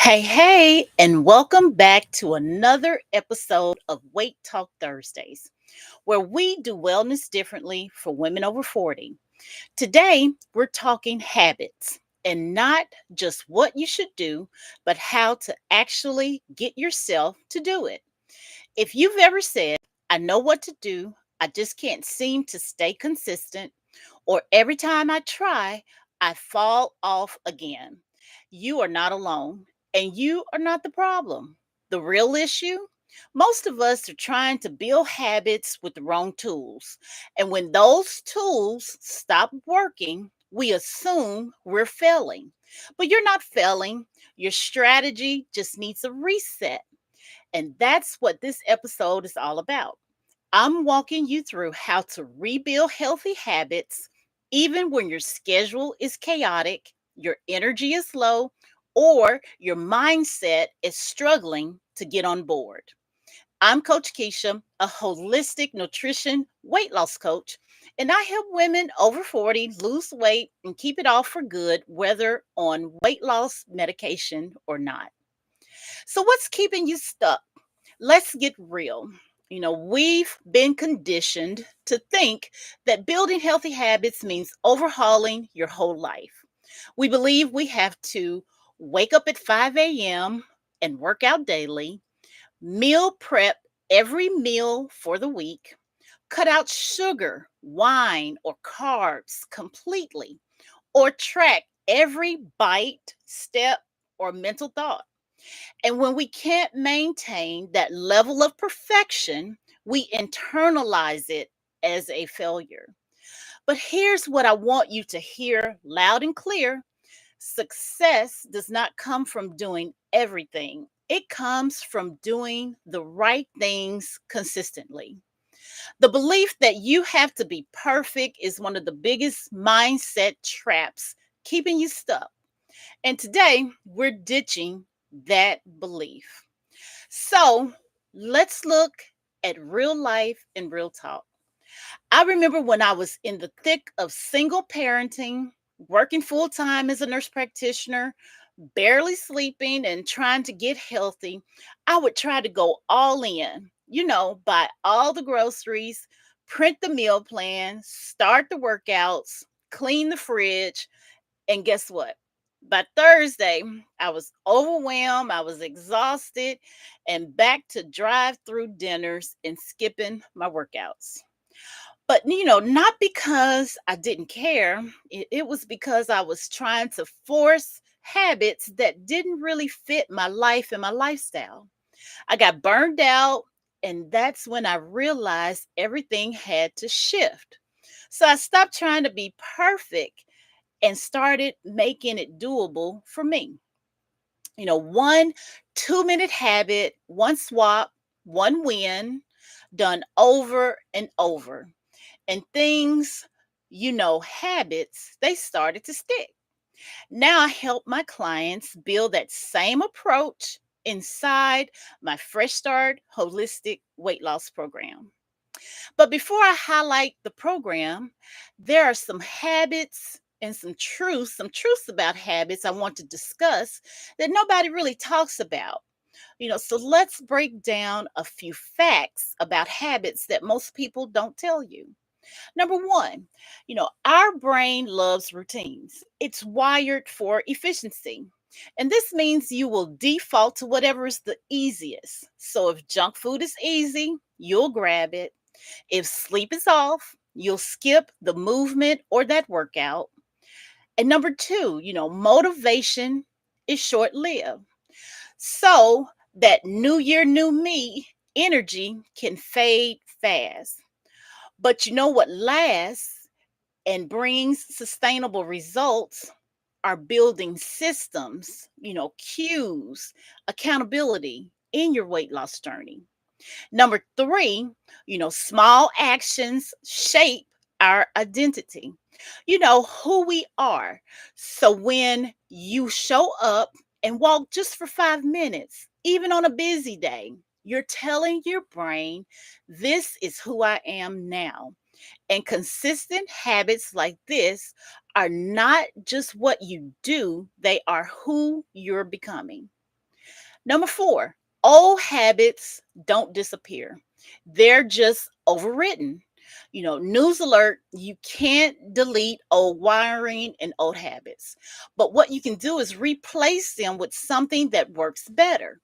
Hey, and welcome back to another episode of Weight Talk Thursdays, where we do wellness differently for women over 40. Today, we're talking habits and not just what you should do, but how to actually get yourself to do it. If you've ever said, I know what to do, I just can't seem to stay consistent, or every time I try, I fall off again, you are not alone and you are not the problem. The real issue? Most of us are trying to build habits with the wrong tools. And when those tools stop working, we assume we're failing. But you're not failing. Your strategy just needs a reset. And that's what this episode is all about. I'm walking you through how to rebuild healthy habits even when your schedule is chaotic, your energy is low, or your mindset is struggling to get on board. I'm Coach Kisha, a holistic nutrition weight loss coach, and I help women over 40 lose weight and keep it off for good, whether on weight loss medication or not. So, what's keeping you stuck? Let's get real. We've been conditioned to think that building healthy habits means overhauling your whole life. We believe we have to wake up at 5 a.m. and work out daily, meal prep every meal for the week, cut out sugar, wine, or carbs completely, or track every bite, step, or mental thought. And when we can't maintain that level of perfection, we internalize it as a failure. But here's what I want you to hear loud and clear: success does not come from doing everything, it comes from doing the right things consistently. The belief that you have to be perfect is one of the biggest mindset traps keeping you stuck. And today, we're ditching that belief. So let's look at real life and real talk. I remember when I was in the thick of single parenting, working full time as a nurse practitioner, barely sleeping, and trying to get healthy, I would try to go all in, buy all the groceries, print the meal plan, start the workouts, clean the fridge, and guess what? By Thursday, I was overwhelmed, I was exhausted, and back to drive through dinners and skipping my workouts. But, not because I didn't care, it was because I was trying to force habits that didn't really fit my life and my lifestyle. I got burned out, and that's when I realized everything had to shift. So I stopped trying to be perfect and started making it doable for me. One 2-minute habit, one swap, one win, done over and over. And things, habits, they started to stick. Now I help my clients build that same approach inside my Fresh Start Holistic Weight Loss Program. But before I highlight the program, there are some habits and some truths about habits I want to discuss that nobody really talks about. So let's break down a few facts about habits that most people don't tell you. Number one, our brain loves routines. It's wired for efficiency. And this means you will default to whatever is the easiest. So if junk food is easy, you'll grab it. If sleep is off, you'll skip the movement or that workout. And number two, motivation is short lived. So that new year, new me energy can fade fast. But you know what lasts and brings sustainable results are building systems, cues, accountability in your weight loss journey. Number three, small actions shape our identity. Who we are. So when you show up and walk just for 5 minutes, even on a busy day, you're telling your brain, this is who I am now. And consistent habits like this are not just what you do, they are who you're becoming. Number four, old habits don't disappear. They're just overwritten. News alert, you can't delete old wiring and old habits. But what you can do is replace them with something that works better.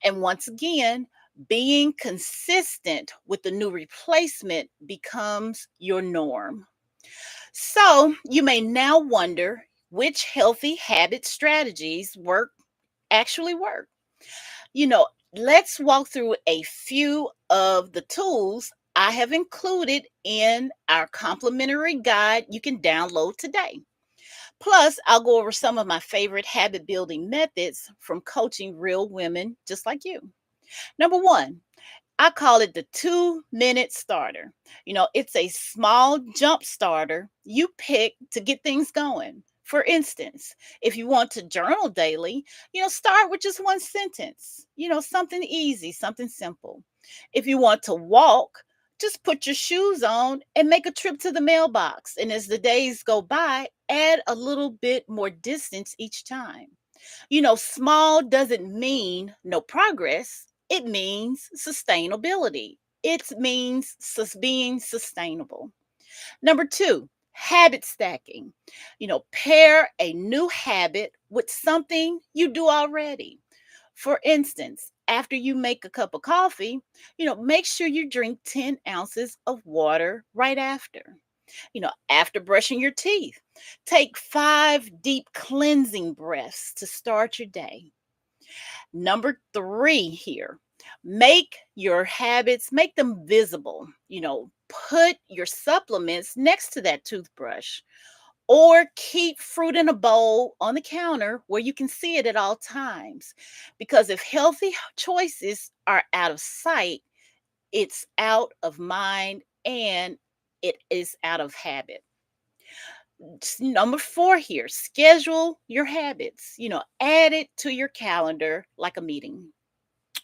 And once again, being consistent with the new replacement becomes your norm. So you may now wonder which healthy habit strategies actually work. Let's walk through a few of the tools I have included in our complimentary guide you can download today. Plus, I'll go over some of my favorite habit building methods from coaching real women just like you. Number one, I call it the 2-minute starter. It's a small jump starter you pick to get things going. For instance, if you want to journal daily, start with just one sentence, something easy, something simple. If you want to walk, just put your shoes on and make a trip to the mailbox. And as the days go by, add a little bit more distance each time. Small doesn't mean no progress. It means sustainability. It means being sustainable. Number two, habit stacking. Pair a new habit with something you do already. For instance, after you make a cup of coffee, make sure you drink 10 ounces of water right after. After brushing your teeth, take 5 deep cleansing breaths to start your day. Number three here, make your habits, make them visible. Put your supplements next to that toothbrush or keep fruit in a bowl on the counter where you can see it at all times. Because if healthy choices are out of sight, it's out of mind and it is out of habit. Number four here, schedule your habits. Add it to your calendar like a meeting.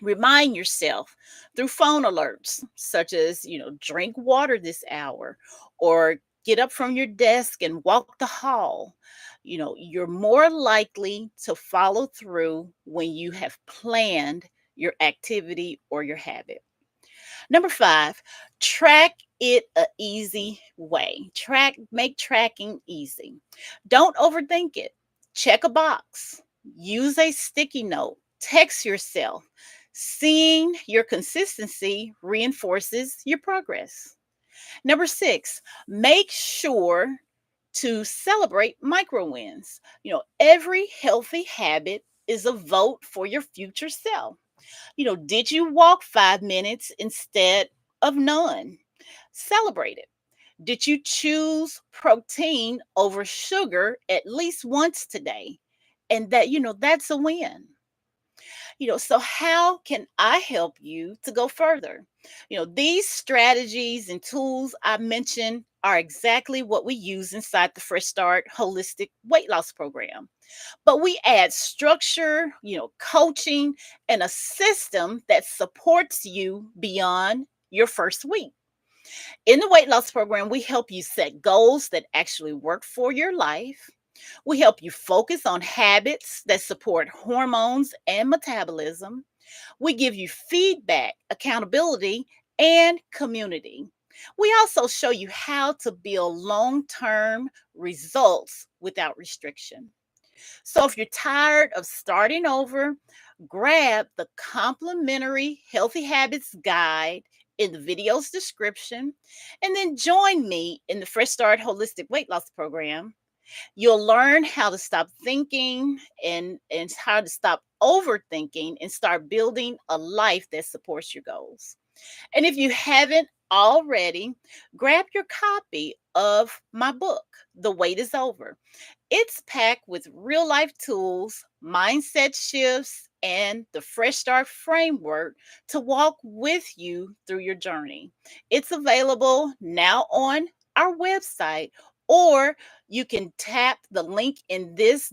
Remind yourself through phone alerts, such as, drink water this hour or get up from your desk and walk the hall. You're more likely to follow through when you have planned your activity or your habit. Number five, track it a easy way. Make tracking easy. Don't overthink it. Check a box. Use a sticky note. Text yourself. Seeing your consistency reinforces your progress. Number six, make sure to celebrate micro wins. Every healthy habit is a vote for your future self. Did you walk 5 minutes instead of none? Celebrate it. Did you choose protein over sugar at least once today? And that's a win. So how can I help you to go further? These strategies and tools I mentioned are exactly what we use inside the Fresh Start Holistic Weight Loss Program. But we add structure, coaching, and a system that supports you beyond your first week. In the weight loss program, we help you set goals that actually work for your life. We help you focus on habits that support hormones and metabolism. We give you feedback, accountability, and community. We also show you how to build long term results without restriction. So if you're tired of starting over, grab the complimentary Healthy Habits Guide in the video's description and then join me in the Fresh Start Holistic Weight Loss Program. You'll learn how to stop thinking and how to stop overthinking and start building a life that supports your goals. And if you haven't already, grab your copy of my book, The Wait is Over. It's packed with real life tools, mindset shifts, and the Fresh Start framework to walk with you through your journey. It's available now on our website, or you can tap the link in this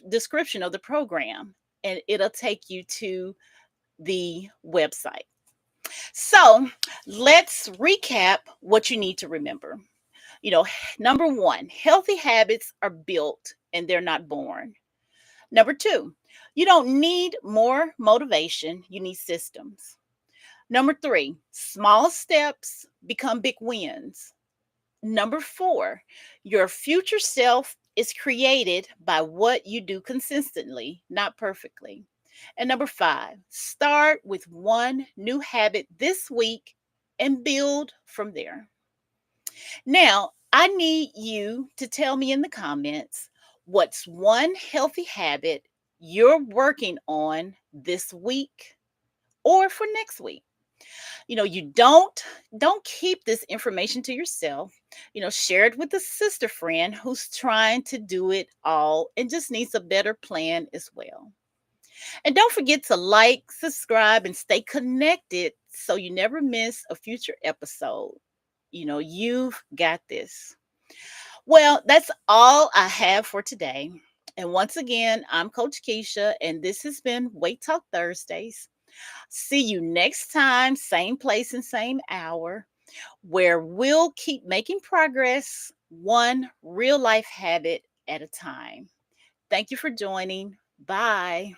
description of the program, and it'll take you to the website. So let's recap what you need to remember. You know, Number one, healthy habits are built and they're not born. Number two, you don't need more motivation, you need systems. Number three, small steps become big wins. Number four, your future self is created by what you do consistently, not perfectly. And number five, start with one new habit this week and build from there. Now, I need you to tell me in the comments what's one healthy habit you're working on this week or for next week. You don't keep this information to yourself. Share it with a sister friend who's trying to do it all and just needs a better plan as well. And don't forget to like, subscribe, and stay connected so you never miss a future episode. You've got this. Well, that's all I have for today. And once again, I'm Coach Keisha, and this has been Weight Talk Thursdays. See you next time, same place and same hour, where we'll keep making progress one real life habit at a time. Thank you for joining. Bye.